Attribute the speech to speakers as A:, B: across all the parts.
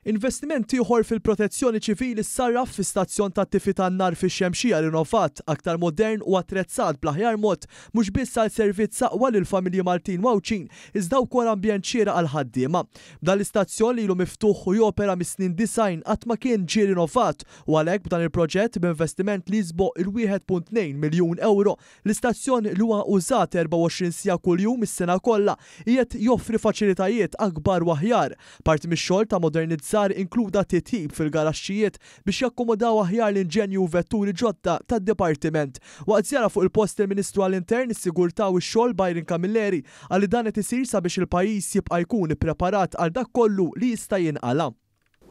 A: Investiment ieħor fil-protezzjoni ċivili sarraf fi stazzjon ta' tifi tan-nar fix-Xemxija rinnovat, aktar modern u attrezzat bl-aħjar mod mhux biss għal servizz aqwa lil familji Maltin Mawċin, iżda wkoll ambjent xieraq għal ħaddiema. Dan l-istazzjon li ilu miftuħ u jopera mis-snin 90 qatt ma kien ġie rinnovat u għalhekk b'dan il-proġett b'investiment li jisboq il-1.2 miljun euro. L-istazzjon li huwa użat 24 sija kuljum is-sena kollha qiegħed joffri faċilitajiet akbar u aħjar. Parti mix-xogħol ta' modernizzar inkluda titjib fil-garaxxijiet biex jakkomodaw aħjar l-inġenju u vetturi ġodda tad-dipartiment. Waqt żjara fuq il-post il-Ministru għall-Intern issigurtaw ix-xogħol Byron Camilleri għalli dan qed isir sabiex il-pajjiż jibqa' jkun ippreparat għal dak kollu li jista' jinqala.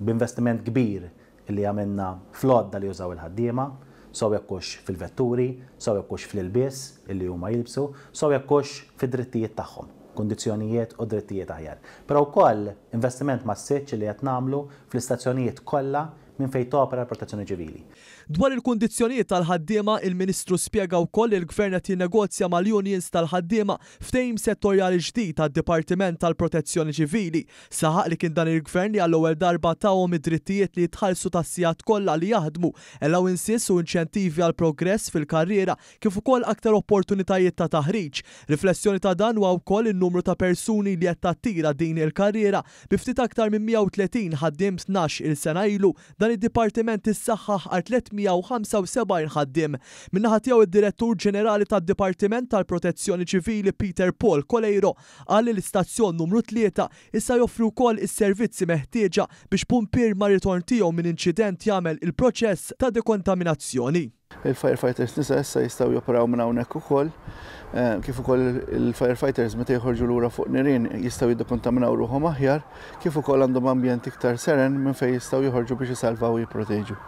B: B'investiment kbir li għamilna fl-għodda li jużaw il-ħaddiema, sew jekkux fil-vetturi, sew jekkux fl-ilbies illi huma jilbsu, sew jekkux fid-drittijiet tagħhom. Kundizzjonijiet u drittijiet aħjar. Però wkoll investiment massiġġ li qed nagħmlu fl-istazzjonijiet kollha minn fejn topera l-protezzjoni ċivili.
A: Dwar il-kundizzjonijiet tal-ħaddiema, il-Ministru spjega wkoll il-Gvern qed jinnegozja mal-unions tal-ħaddiema ftehim settorjali ġdid tad-Dipartiment tal-Protezzjoni Ċivili. Saħaq li kien dan il-Gvern li għall-ewwel darba tawhom id-drittijiet li jitħallsu tas-sigħat kollha li jaħdmu, allowances u inċentivi għal progress fil-karriera kif ukoll aktar opportunitajiet ta' taħriġ. Riflessjoni ta' dan huwa wkoll in-numru ta' persuni li qed tattira din il-karriera bi ftit aktar minn 130 ħaddiem 12 il-sena ilu. Dan id-dipartiment issaħħaħ għal 375 ħaddiem. Min-naħa tiegħu id-Direttur Ġenerali tad-Dipartiment tal-Protezzjoni Ċivili Peter Paul Colejro qal li l-istazzjon numru 3 issa joffri wkoll is-servizzi meħtieġa biex pumpier ma' ritorn tiegħu minn inċident jagħmel il-proċess ta' dekontaminazzjoni.
C: Il-firefighters nisa issa jistgħu joperaw minn hawnhekk ukoll, kif ukoll il-firefighters meta jħorġu lura fuq nirien jistgħu jiddekontaminaw ruħhom aħjar, kif ukoll għandhom ambjent iktar seren minn fejn jistgħu joħorġu biex isalvaw u jipproteġu.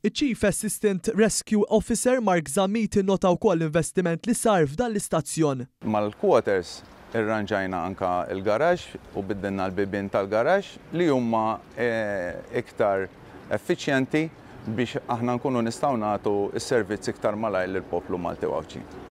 A: Il-Chief Assistant Rescue Officer Mark Zammit innota wkoll l-investiment li sar f'dan l-istazzjon.
D: Mal-quarters irranġajna anka il-garaġġ u biddilna l-bibien tal-garaġġ li huma iktar effiċjenti biex aħna nkunu nistgħu nagħtu s-servizz iktar malajr lill-poplu Malti Mawċin.